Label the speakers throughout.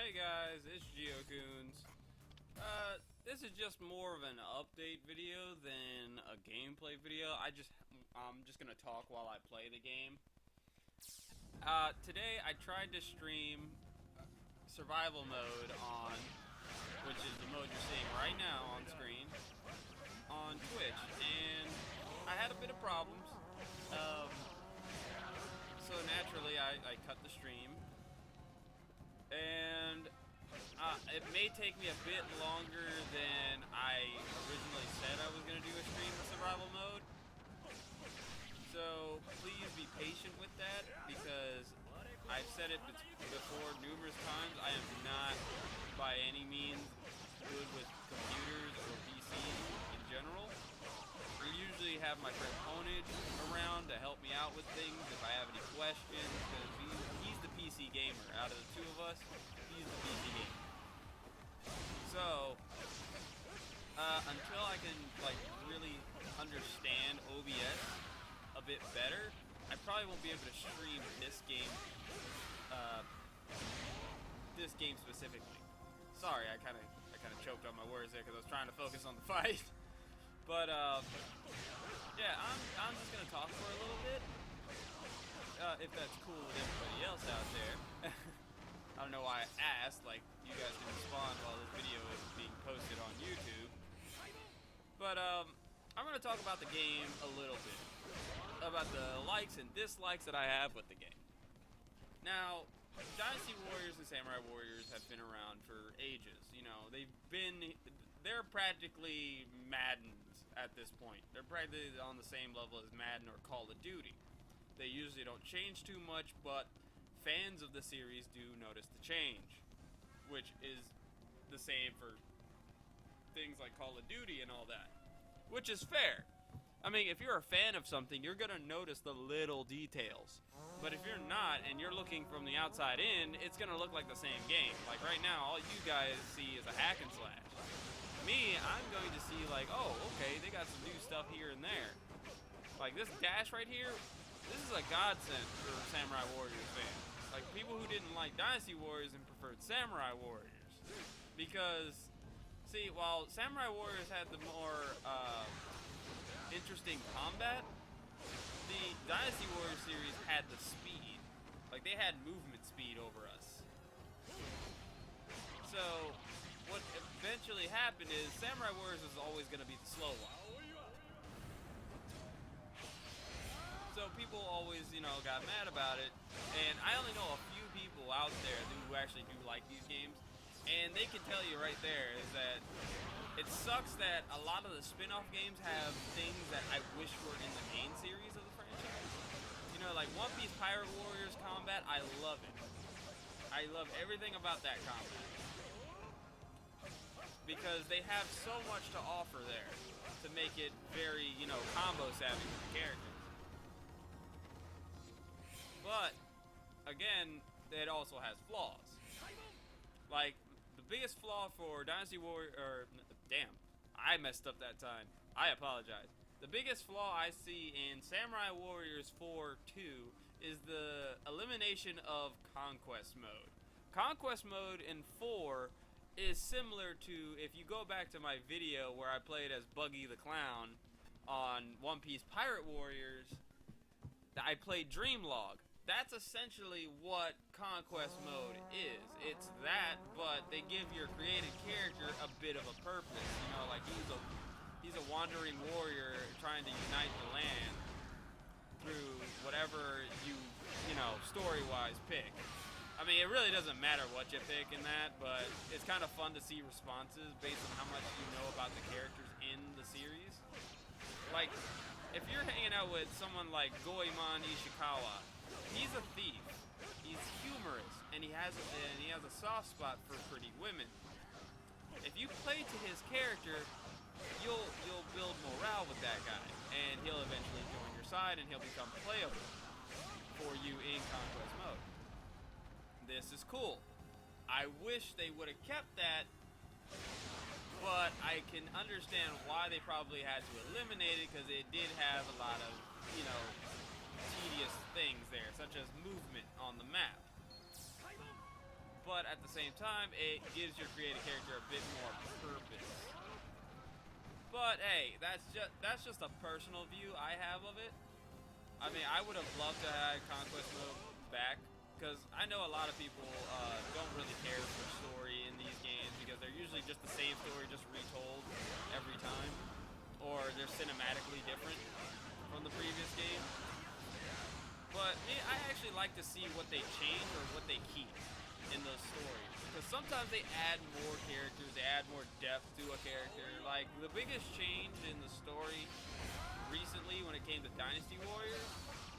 Speaker 1: Hey guys, it's Giokunz. This is just more of an update video than a gameplay video. I'm just gonna talk while I play the game. Today I tried to stream survival mode on, which is the mode you're seeing right now on screen, on Twitch, and I had a bit of problems. So naturally I cut the stream. And it may take me a bit longer than I originally said I was going to do a stream in survival mode. So please be patient with that, because I've said it before numerous times, I am not by any means good with computers or PCs in general. I usually have my friend Onage around to help me out with things if I have any questions, because he's the PC gamer. Out of the two of us, he's the PC gamer. So, until I can really understand OBS a bit better, I probably won't be able to stream this game specifically. Sorry, I kind of choked on my words there because I was trying to focus on the fight. But yeah, I'm just gonna talk for a little bit, if that's cool with everybody else out there. I don't know why I asked. Like, you guys can respond while this video is being posted on YouTube. But I'm gonna talk about the game a little bit, about the likes and dislikes that I have with the game. Now, Dynasty Warriors and Samurai Warriors have been around for ages. You know, they're practically Maddens at this point. They're practically on the same level as Madden or Call of Duty. They usually don't change too much, but fans of the series do notice the change, which is the same for things like Call of Duty and all that, which is fair. I mean, if you're a fan of something, you're gonna notice the little details. But if you're not, and you're looking from the outside in, it's gonna look like the same game. Like right now, all you guys see is a hack and slash. Me, I'm going to see like, oh, okay, they got some new stuff here and there. Like this dash right here, this is a godsend for Samurai Warriors fans. Like people who didn't like Dynasty Warriors and preferred Samurai Warriors. Because, see, while Samurai Warriors had the more interesting combat, the Dynasty Warriors series had the speed. Like, they had movement speed over us. So, what eventually happened is Samurai Warriors was always going to be the slow one. So people always, got mad about it. And I only know a few people out there who actually do like these games. And they can tell you right there is that it sucks that a lot of the spin-off games have things that I wish were in the main series of the franchise. You know, like One Piece Pirate Warriors combat, I love it. I love everything about that combat. Because they have so much to offer there to make it very, combo savvy with the characters. But, again, it also has flaws. Like, the biggest flaw for Dynasty Warrior, damn, I messed up that time. I apologize. The biggest flaw I see in Samurai Warriors 4-2 is the elimination of Conquest Mode. Conquest Mode in 4 is similar to, if you go back to my video where I played as Buggy the Clown on One Piece Pirate Warriors, I played Dreamlog. That's essentially what Conquest Mode is. It's that, but they give your created character a bit of a purpose. You know, like he's a wandering warrior trying to unite the land through whatever you story-wise pick. I mean, it really doesn't matter what you pick in that, but it's kind of fun to see responses based on how much you know about the characters in the series. Like, if you're hanging out with someone like Goemon Ishikawa, he's a thief. He's humorous, and he has a soft spot for pretty women. If you play to his character, you'll build morale with that guy, and he'll eventually join your side, and he'll become playable for you in Conquest Mode. This is cool. I wish they would have kept that, but I can understand why they probably had to eliminate it, because it did have a lot of, tedious things there, such as movement on the map. But at the same time, it gives your creative character a bit more purpose. But hey, that's just a personal view I have of it. I mean, I would have loved to have Conquest mode back, because I know a lot of people don't really care for story in these games because they're usually just the same story, just retold every time, or they're cinematically different from the previous game. But I actually like to see what they change or what they keep in those stories, because sometimes they add more characters, they add more depth to a character. Like the biggest change in the story recently when it came to Dynasty Warriors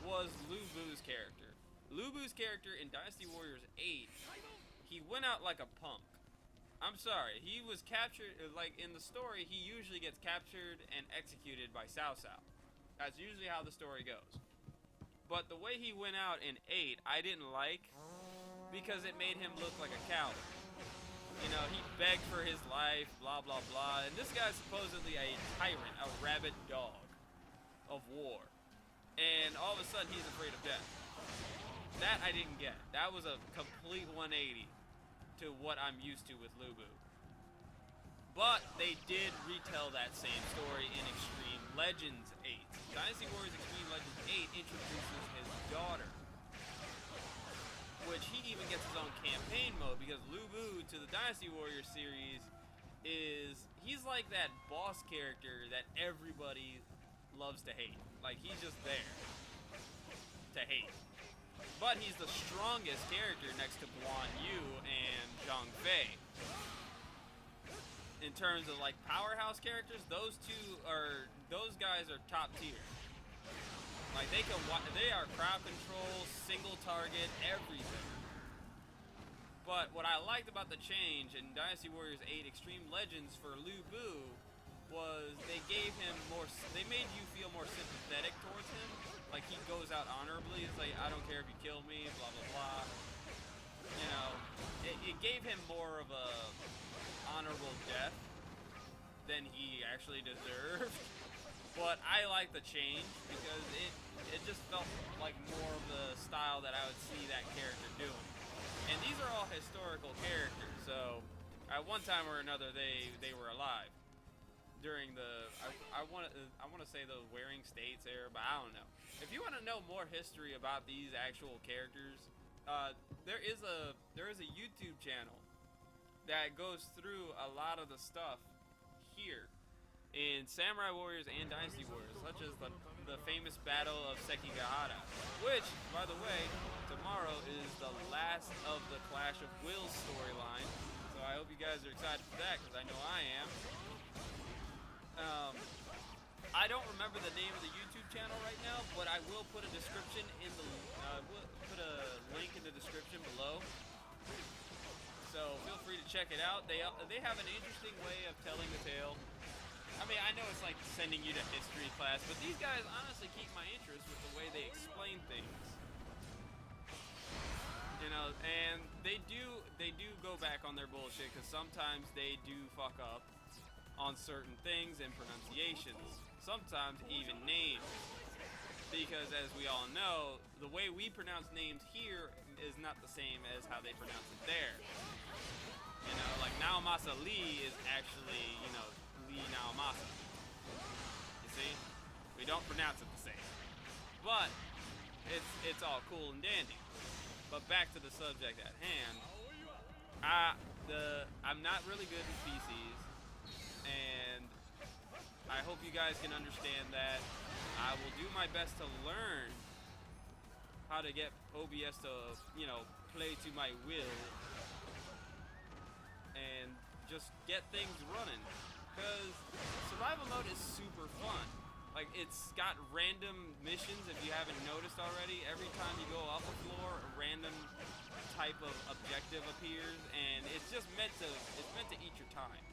Speaker 1: was Lu Bu's character. Lu Bu's character in Dynasty Warriors 8, he went out like a punk. I'm sorry, he was captured, like in the story, he usually gets captured and executed by Cao Cao. That's usually how the story goes. But the way he went out in 8, I didn't like, because it made him look like a coward. You know, he begged for his life, blah, blah, blah. And this guy's supposedly a tyrant, a rabid dog of war. And all of a sudden, he's afraid of death. That I didn't get. That was a complete 180 to what I'm used to with Lu Bu. But they did retell that same story in Extreme Legends 8. Dynasty Warriors Extreme Legends 8 introduces his daughter, which he even gets his own campaign mode, because Lu Bu to the Dynasty Warriors series he's like that boss character that everybody loves to hate. Like, he's just there to hate. But he's the strongest character next to Guan Yu and Zhang Fei. In terms of like powerhouse characters, those guys are top tier. Like they are crowd control, single target, everything. But what I liked about the change in Dynasty Warriors 8 Extreme Legends for Lu Bu was they made you feel more sympathetic towards him. Like, he goes out honorably. It's like, I don't care if you kill me, blah, blah, blah. You know, it gave him more of a honorable death than he actually deserved. But I like the change because it just felt like more of the style that I would see that character doing. And these are all historical characters, so at one time or another they were alive during the I want to say the Waring States era, but I don't know. If you want to know more history about these actual characters, there is a YouTube channel that goes through a lot of the stuff here in Samurai Warriors and Dynasty Warriors, such as the famous Battle of Sekigahara, which, by the way, tomorrow is the last of the Clash of Wills storyline. So I hope you guys are excited for that, because I know I am. I don't remember the name of the YouTube channel right now, but I will put a description in the put a link in the description below. So feel free to check it out. They have an interesting way of telling the tale. I mean, I know it's like sending you to history class, but these guys honestly keep my interest with the way they explain things. You know, and they do go back on their bullshit, because sometimes they do fuck up on certain things and pronunciations. Sometimes even names. Because as we all know, the way we pronounce names here is not the same as how they pronounce it there. You know, like Naomasa Lee is actually, you know, Lee Naomasa. You see? We don't pronounce it the same. But it's all cool and dandy. But back to the subject at hand. I'm not really good in PCs, and I hope you guys can understand that. I will do my best to learn how to get OBS to, you know, play to my will and just get things running. Because survival mode is super fun. Like, it's got random missions, if you haven't noticed already. Every time you go up a floor, a random type of objective appears, and it's just meant to eat your time.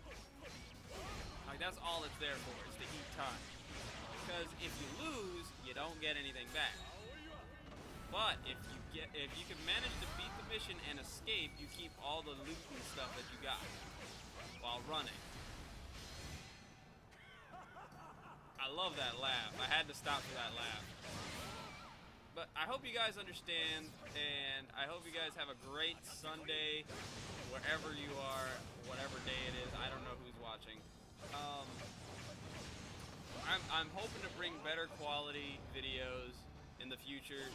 Speaker 1: Like, that's all it's there for, is to eat time. Because if you lose, you don't get anything back. But if you can manage to beat the mission and escape, you keep all the loot and stuff that you got while running. I love that laugh. I had to stop for that laugh. But I hope you guys understand, and I hope you guys have a great Sunday, wherever you are, whatever day it is. I don't know who's watching. I'm hoping to bring better quality videos in the future,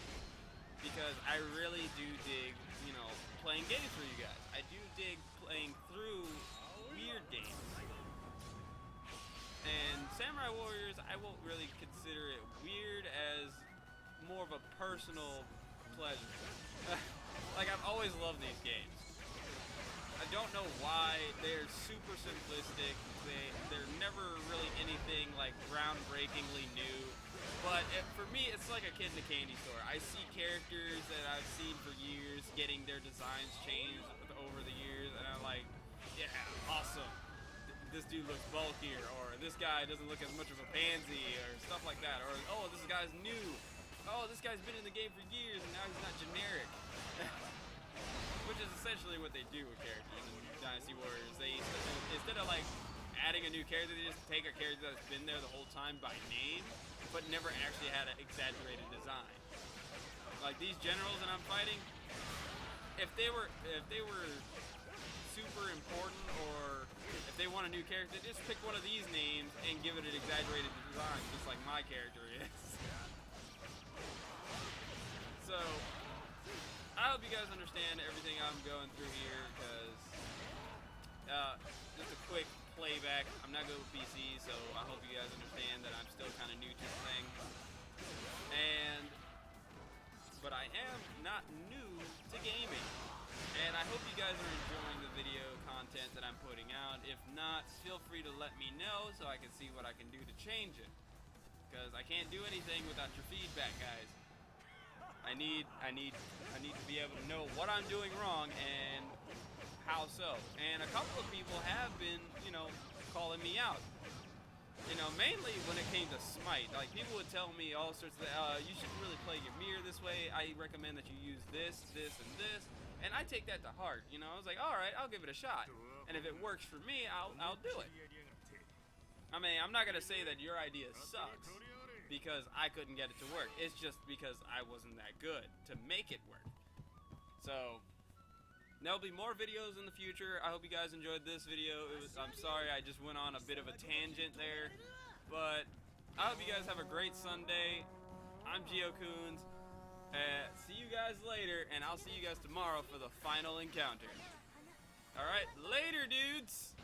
Speaker 1: because I really do dig, you know, playing games for you guys. I do dig playing through weird games. And Samurai Warriors, I won't really consider it weird as more of a personal pleasure. Like, I've always loved these games. I don't know why. They're super simplistic. They're never really anything like groundbreakingly new. But for me, it's like a kid in a candy store. I see characters that I've seen for years getting their designs changed over the years, and I'm like, yeah, awesome. This dude looks bulkier, or this guy doesn't look as much of a pansy, or stuff like that. Or, oh, this guy's new. Oh, this guy's been in the game for years, and now he's not generic. Which is essentially what they do with characters in Dynasty Warriors. They, instead of like adding a new character, they just take a character that's been there the whole time by name, but never actually had an exaggerated design. Like these generals that I'm fighting, if they were super important, or if they want a new character, just pick one of these names and give it an exaggerated design, just like my character is. So, I hope you guys understand everything I'm going through here, because just a quick playback. I'm not good with PC, so I hope you guys understand that I'm still kind of new to the thing. But I am not new to gaming. And I hope you guys are enjoying the video content that I'm putting out. If not, feel free to let me know so I can see what I can do to change it. Because I can't do anything without your feedback, guys. I need to be able to know what I'm doing wrong and how so. And a couple of people have been, you know, calling me out. You know, mainly when it came to Smite. Like, people would tell me all sorts of, you should really play your mirror this way. I recommend that you use this, this, and this. And I take that to heart, you know. I was like, all right, I'll give it a shot. And if it works for me, I'll do it. I mean, I'm not going to say that your idea sucks because I couldn't get it to work. It's just because I wasn't that good to make it work. So, there'll be more videos in the future. I hope you guys enjoyed this video. I'm sorry I just went on a bit of a tangent there. But I hope you guys have a great Sunday. I'm Giokunz. See you guys later, and I'll see you guys tomorrow for the final encounter. Alright, later, dudes!